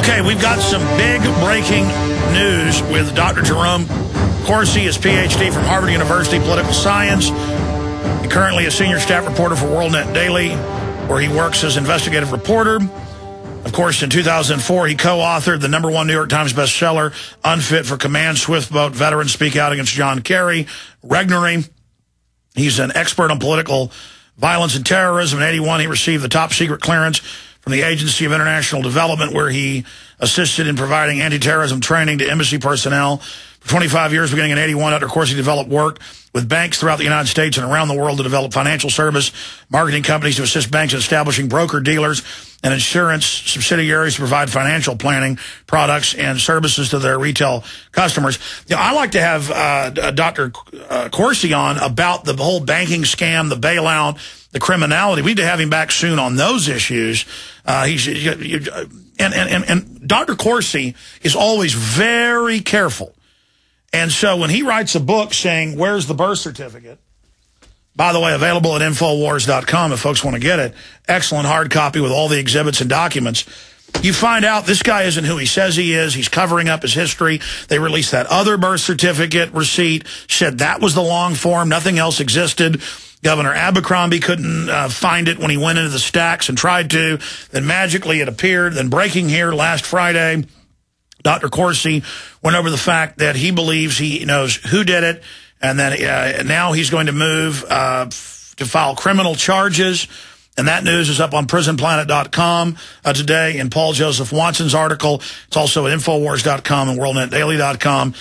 Okay, we've got some big breaking news with Dr. Jerome Corsi, his PhD from Harvard University, political science. And currently a senior staff reporter for WorldNet Daily, where he works as investigative reporter. Of course, in 2004, he co-authored the #1 New York Times bestseller, Unfit for Command, Swift Boat Veterans Speak Out Against John Kerry, Regnery. He's an expert on political violence and terrorism. In 81, he received the top secret clearance from the Agency of International Development, where he assisted in providing anti-terrorism training to embassy personnel. For 25 years, beginning in 81, Dr. Corsi developed work with banks throughout the United States and around the world to develop financial service marketing companies to assist banks in establishing broker-dealers and insurance subsidiaries to provide financial planning products and services to their retail customers. You know, I like to have Dr. Corsi on about the whole banking scam, the bailout, the criminality. We need to have him back soon on those issues. And Dr. Corsi is always very careful. And so when he writes a book saying, where's the birth certificate? By the way, available at Infowars.com if folks want to get it. Excellent hard copy with all the exhibits and documents. You find out this guy isn't who he says he is. He's covering up his history. They released that other birth certificate receipt, said that was the long form. Nothing else existed. Governor Abercrombie couldn't find it when he went into the stacks and tried to. Then magically it appeared. Then breaking here last Friday, Dr. Corsi went over the fact that he believes he knows who did it, and then now he's going to move to file criminal charges. And that news is up on prisonplanet.com today in Paul Joseph Watson's article. It's also at Infowars.com and WorldNetDaily.com.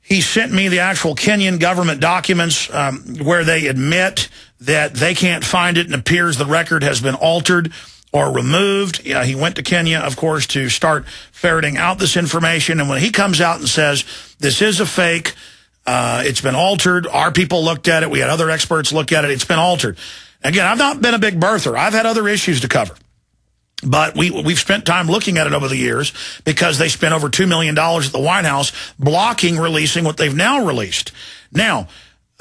He sent me the actual Kenyan government documents where they admit that they can't find it and appears the record has been altered or removed. He went to Kenya, of course, to start ferreting out this information. And when he comes out and says, this is a fake, it's been altered, our people looked at it, we had other experts look at it, it's been altered. Again, I've not been a big birther. I've had other issues to cover. But we've spent time looking at it over the years because they spent over $2 million at the White House blocking releasing what they've now released. Now,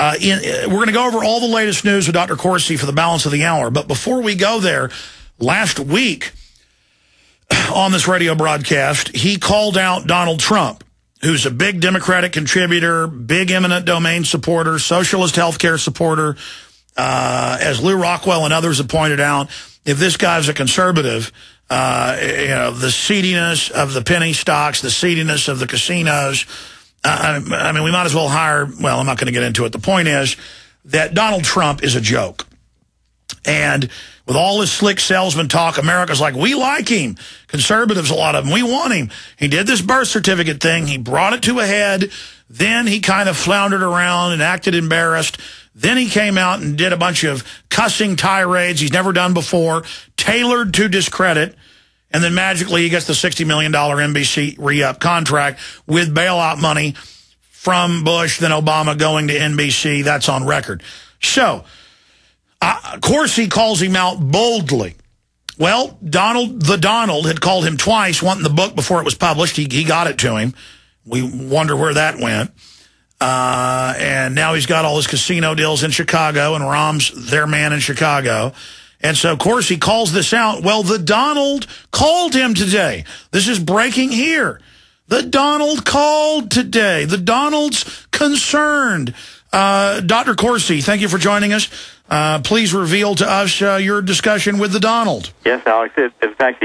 we're going to go over all the latest news with Dr. Corsi for the balance of the hour. But before we go there, last week on this radio broadcast, he called out Donald Trump, who's a big Democratic contributor, big eminent domain supporter, socialist health care supporter. As Lou Rockwell and others have pointed out, if this guy's a conservative, the seediness of the penny stocks, the seediness of the casinos, I mean, we might as well hire, well, I'm not going to get into it. The point is that Donald Trump is a joke. And with all this slick salesman talk, America's like, we like him. Conservatives, a lot of them, we want him. He did this birth certificate thing. He brought it to a head. Then he kind of floundered around and acted embarrassed. Then he came out and did a bunch of cussing tirades he's never done before, tailored to discredit. And then magically he gets the $60 million NBC re-up contract with bailout money from Bush, then Obama going to NBC. That's on record. So Corsi calls him out boldly. Well, Donald had called him twice, wanting the book before it was published. He got it to him. We wonder where that went. And now he's got all his casino deals in Chicago, and Rahm's their man in Chicago. And so Corsi calls this out. Well, the Donald called him today. This is breaking here. The Donald called today. The Donald's concerned. Dr. Corsi, thank you for joining us. Please reveal to us your discussion with the Donald. Yes, Alex. In fact,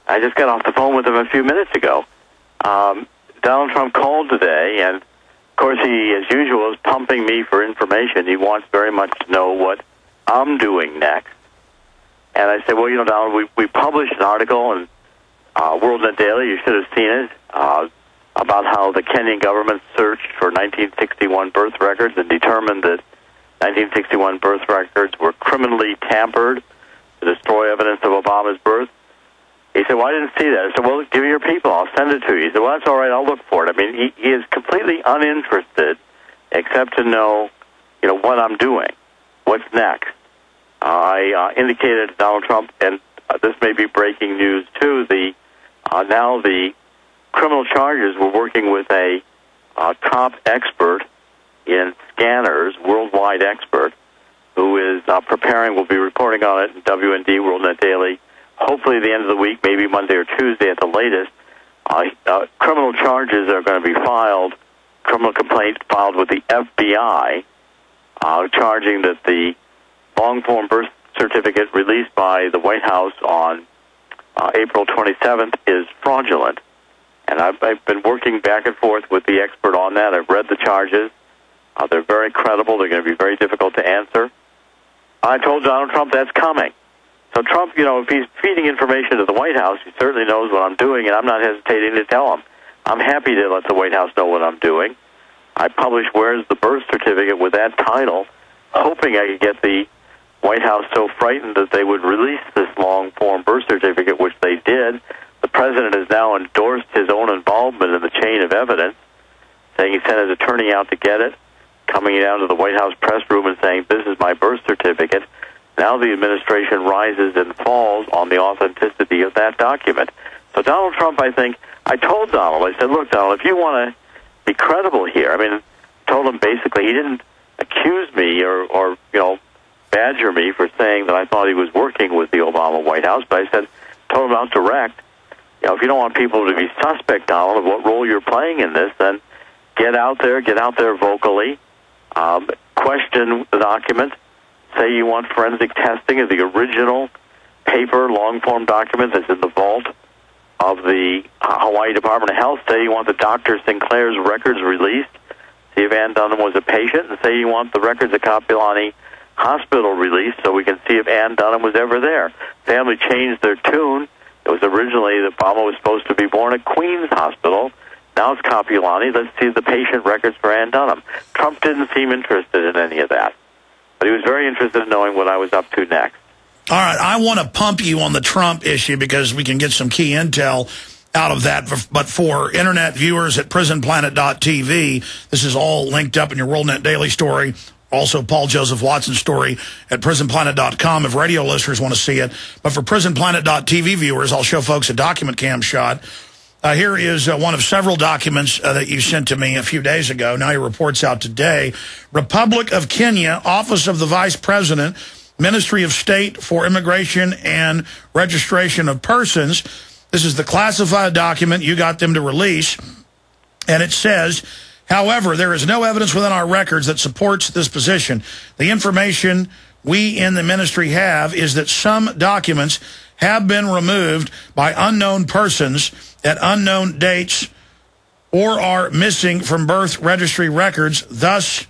I just got off the phone with him a few minutes ago. Donald Trump called today, and of course he, as usual, is pumping me for information. He wants very much to know what I'm doing next. And I said, well, you know, Donald, we published an article in WorldNet Daily, you should have seen it, about how the Kenyan government searched for 1961 birth records and determined that 1961 birth records were criminally tampered to destroy evidence of Obama's birth. He said, well, I didn't see that. I said, well, give me your people. I'll send it to you. He said, well, that's all right. I'll look for it. I mean, he is completely uninterested except to know, you know, what I'm doing, what's next. I indicated to Donald Trump, and this may be breaking news, too, now the criminal charges, we're working with a top expert in scanners, worldwide expert, who is preparing, we'll be reporting on it in WND, WorldNet Daily, hopefully at the end of the week, maybe Monday or Tuesday at the latest, Criminal charges are going to be filed, criminal complaint filed with the FBI, charging that the long-form birth certificate released by the White House on April 27th is fraudulent. And I've been working back and forth with the expert on that. I've read the charges. They're very credible. They're going to be very difficult to answer. I told Donald Trump that's coming. So Trump, if he's feeding information to the White House, he certainly knows what I'm doing, and I'm not hesitating to tell him. I'm happy to let the White House know what I'm doing. I published Where's the Birth Certificate with that title, hoping I could get the White House so frightened that they would release this long-form birth certificate, which they did. The president has now endorsed his own involvement in the chain of evidence, saying he sent his attorney out to get it, coming down to the White House press room and saying, this is my birth certificate. Now the administration rises and falls on the authenticity of that document. So Donald Trump, I told Donald, I said, look, Donald, if you want to be credible here, I told him basically he didn't accuse me or badger me for saying that I thought he was working with the Obama White House, but I told him out direct, if you don't want people to be suspect, Donald, of what role you're playing in this, then get out there vocally, question the document, say you want forensic testing of the original paper long-form document that's in the vault of the Hawaii Department of Health, say you want the Dr. Sinclair's records released, see if Ann Dunham was a patient, and say you want the records of Kapiolani Hospital released so we can see if Ann Dunham was ever there. Family changed their tune. It was originally that Obama was supposed to be born at Queens Hospital. Now it's Kapiolani. Let's see the patient records for Ann Dunham. Trump didn't seem interested in any of that, but he was very interested in knowing what I was up to next. All right, I want to pump you on the Trump issue because we can get some key intel out of that. But for Internet viewers at prisonplanet.tv, this is all linked up in your WorldNet Daily story. Also, Paul Joseph Watson's story at prisonplanet.com if radio listeners want to see it. But for prisonplanet.tv viewers, I'll show folks a document cam shot. Here is one of several documents that you sent to me a few days ago. Now your report's out today. Republic of Kenya, Office of the Vice President, Ministry of State for Immigration and Registration of Persons. This is the classified document you got them to release. And it says, however, there is no evidence within our records that supports this position. The information we in the ministry have is that some documents have been removed by unknown persons at unknown dates or are missing from birth registry records, thus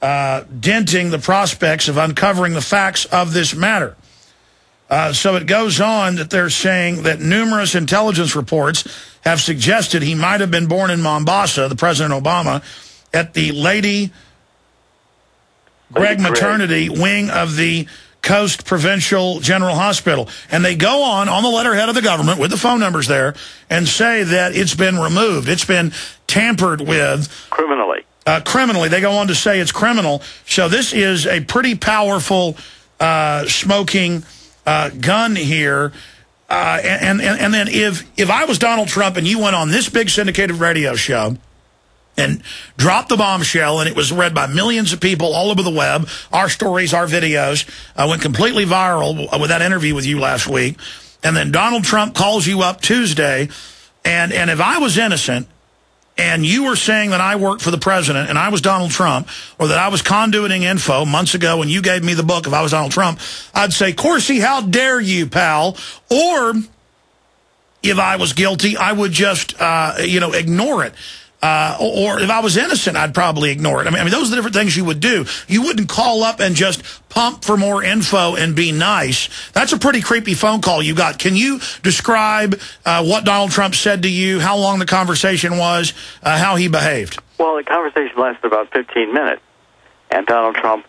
denting the prospects of uncovering the facts of this matter. So it goes on that they're saying that numerous intelligence reports have suggested he might have been born in Mombasa, the President Obama, at the Lady Greg Maternity Wing of the Coast Provincial General Hospital. And they go on the letterhead of the government with the phone numbers there and say that it's been removed. It's been tampered with. Criminally. Criminally. They go on to say it's criminal. So this is a pretty powerful smoking gun here. And then if I was Donald Trump and you went on this big syndicated radio show and dropped the bombshell and it was read by millions of people all over the web, our stories, our videos, went completely viral with that interview with you last week, and then Donald Trump calls you up Tuesday, and if I was innocent and you were saying that I worked for the president and I was Donald Trump, or that I was conduiting info months ago when you gave me the book if I was Donald Trump, I'd say, Corsi, how dare you, pal? Or if I was guilty, I would just, ignore it. Or if I was innocent, I'd probably ignore it. I mean, those are the different things you would do. You wouldn't call up and just pump for more info and be nice. That's a pretty creepy phone call you got. Can you describe what Donald Trump said to you, how long the conversation was, how he behaved? Well, the conversation lasted about 15 minutes, and Donald Trump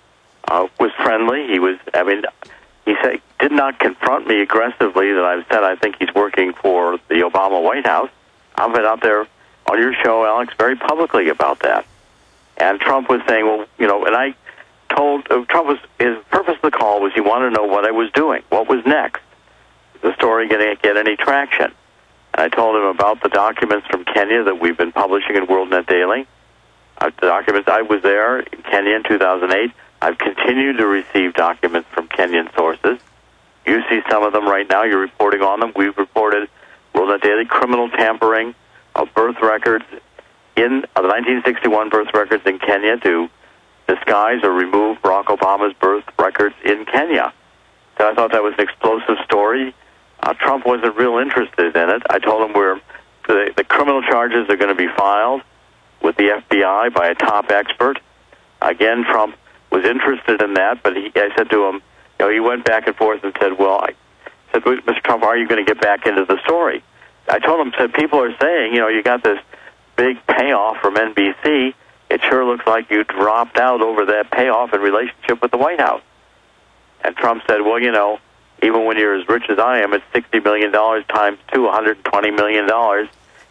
was friendly. He said, did not confront me aggressively that I've said I think he's working for the Obama White House. I've been out there on your show, Alex, very publicly about that. And Trump was saying, and I told Trump his purpose of the call was he wanted to know what I was doing, what was next. Is the story going to get any traction? And I told him about the documents from Kenya that we've been publishing in WorldNet Daily. The documents, I was there in Kenya in 2008. I've continued to receive documents from Kenyan sources. You see some of them right now. You're reporting on them. We've reported wrote in the Daily criminal tampering of birth records in the 1961 birth records in Kenya to disguise or remove Barack Obama's birth records in Kenya. So I thought that was an explosive story. Trump wasn't real interested in it. I told him the criminal charges are going to be filed with the FBI by a top expert. Again, Trump was interested in that, but I said to him, he went back and forth and said, I said, Mr. Trump, are you going to get back into the story? I told him, people are saying, you got this big payoff from NBC. It sure looks like you dropped out over that payoff in relationship with the White House. And Trump said, even when you're as rich as I am, it's $60 million times two, $120 million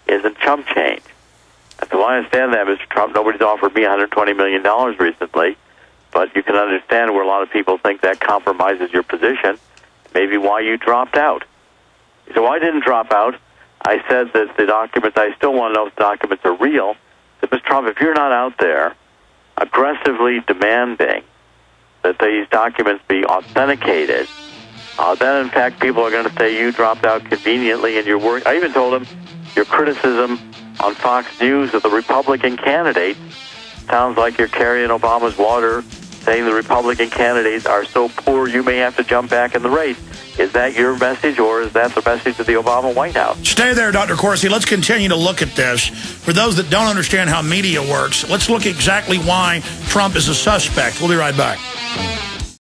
isn't chump change. And so I understand that, Mr. Trump. Nobody's offered me $120 million recently, but you can understand where a lot of people think that compromises your position, maybe why you dropped out. So I didn't drop out. I said that the documents, I still want to know if the documents are real. I said, Mr. Trump, if you're not out there aggressively demanding that these documents be authenticated, then in fact people are going to say you dropped out conveniently in your work. I even told him your criticism on Fox News of the Republican candidates sounds like you're carrying Obama's water, saying the Republican candidates are so poor you may have to jump back in the race. Is that your message, or is that the message of the Obama White House? Stay there, Dr. Corsi. Let's continue to look at this. For those that don't understand how media works, let's look exactly why Trump is a suspect. We'll be right back.